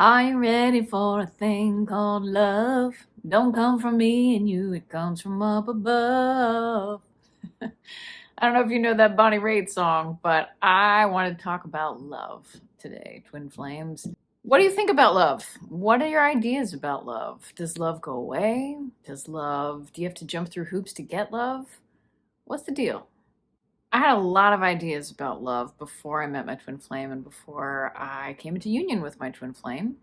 Are you ready for a thing called love? Don't come from me and you, it comes from up above. I don't know if you know that Bonnie Raitt song, but I want to talk about love today, Twin Flames. What do you think about love? What are your ideas about love? Does love go away? Do you have to jump through hoops to get love? What's the deal? I had a lot of ideas about love before I met my twin flame and before I came into union with my twin flame.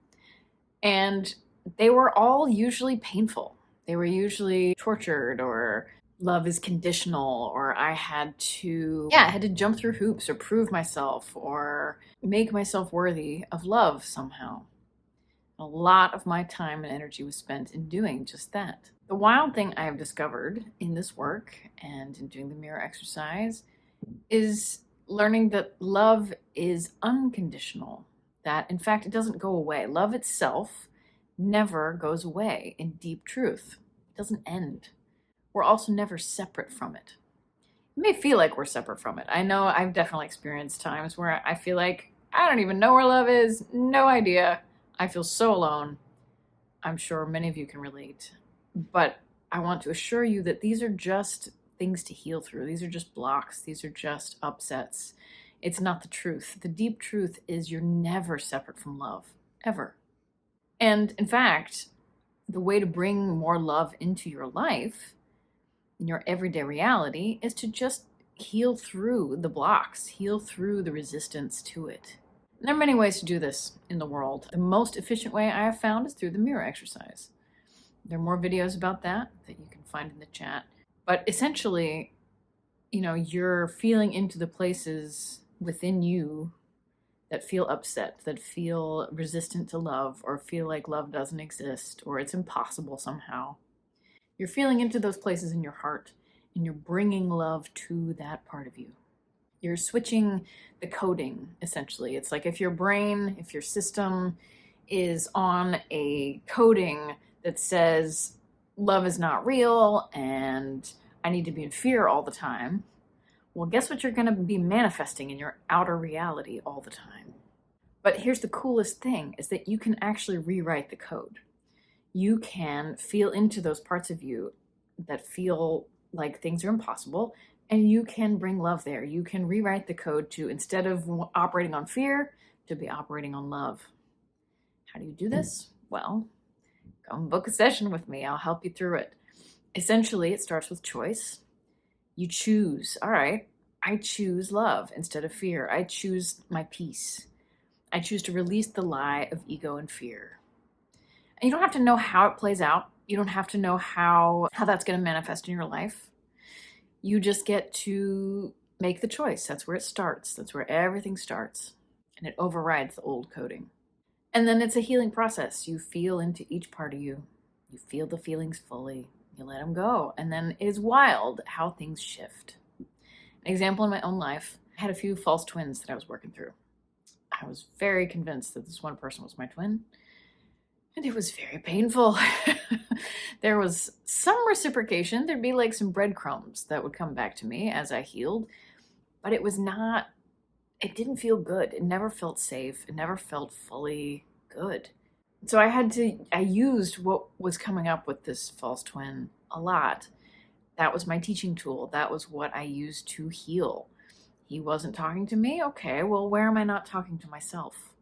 And they were all usually painful. They were usually tortured, or love is conditional, or I had to jump through hoops or prove myself or make myself worthy of love somehow. A lot of my time and energy was spent in doing just that. The wild thing I have discovered in this work and in doing the mirror exercise is learning that love is unconditional, that in fact it doesn't go away. Love itself never goes away in deep truth. It doesn't end. We're also never separate from it. It may feel like we're separate from it. I know I've definitely experienced times where I feel like I don't even know where love is, no idea. I feel so alone. I'm sure many of you can relate. But I want to assure you that these are just things to heal through. These are just blocks. These are just upsets. It's not the truth. The deep truth is you're never separate from love, ever. And in fact, the way to bring more love into your life, in your everyday reality, is to just heal through the blocks, heal through the resistance to it. And there are many ways to do this in the world. The most efficient way I have found is through the mirror exercise. There are more videos about that you can find in the chat. But essentially, you're feeling into the places within you that feel upset, that feel resistant to love, or feel like love doesn't exist, or it's impossible somehow. You're feeling into those places in your heart, and you're bringing love to that part of you. You're switching the coding, essentially. It's like if your system is on a coding that says love is not real and I need to be in fear all the time, well, guess what you're going to be manifesting in your outer reality all the time. But here's the coolest thing, is that you can actually rewrite the code. You can feel into those parts of you that feel like things are impossible, and you can bring love there. You can rewrite the code to, instead of operating on fear, to be operating on love. How do you do this? Well, come book a session with me. I'll help you through it. Essentially, it starts with choice. You choose, all right, I choose love instead of fear. I choose my peace. I choose to release the lie of ego and fear. And you don't have to know how it plays out. You don't have to know how that's going to manifest in your life. You just get to make the choice. That's where it starts. That's where everything starts. And it overrides the old coding. And then it's a healing process. You feel into each part of you. You feel the feelings fully. You let them go. And then it is wild how things shift. An example in my own life, I had a few false twins that I was working through. I was very convinced that this one person was my twin. And it was very painful. There was some reciprocation. There'd be like some breadcrumbs that would come back to me as I healed. But it didn't feel good. It never felt safe. It never felt fully good. So I used what was coming up with this false twin a lot. That was my teaching tool. That was what I used to heal. He wasn't talking to me. Okay, well, where am I not talking to myself?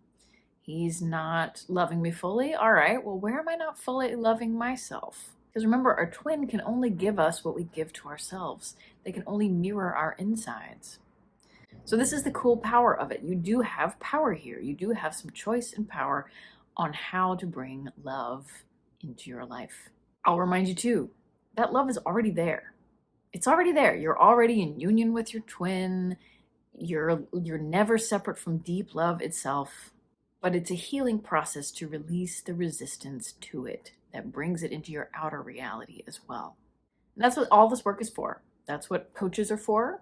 He's not loving me fully. All right, well, where am I not fully loving myself? Because remember, our twin can only give us what we give to ourselves. They can only mirror our insides. So this is the cool power of it. You do have power here. You do have some choice and power on how to bring love into your life. I'll remind you too, that love is already there. It's already there. You're already in union with your twin. You're never separate from deep love itself. But it's a healing process to release the resistance to it that brings it into your outer reality as well. And that's what all this work is for. That's what coaches are for.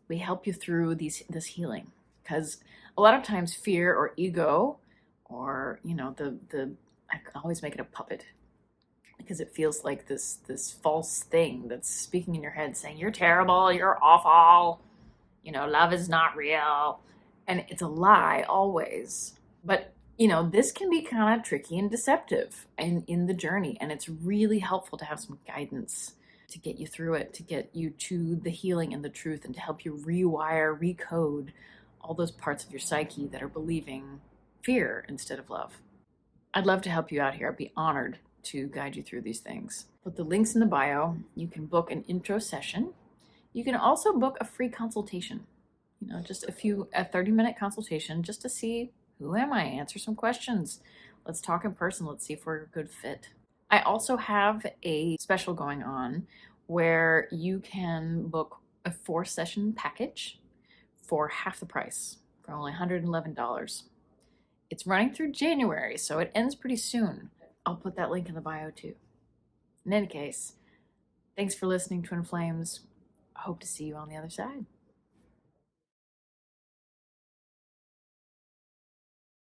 We help you through this healing, because a lot of times fear or ego, or I always make it a puppet, because it feels like this false thing that's speaking in your head saying you're terrible, you're awful, love is not real. And it's a lie always. But this can be kind of tricky and deceptive in the journey, and it's really helpful to have some guidance to get you through it, to get you to the healing and the truth, and to help you rewire, recode all those parts of your psyche that are believing fear instead of love. I'd love to help you out here. I'd be honored to guide you through these things. Put the links in the bio. You can book an intro session. You can also book a free consultation. Just a 30-minute consultation just to see, who am I? Answer some questions. Let's talk in person. Let's see if we're a good fit. I also have a special going on where you can book a 4-session package for half the price, for only $111. It's running through January, so it ends pretty soon. I'll put that link in the bio too. In any case, thanks for listening, Twin Flames. I hope to see you on the other side.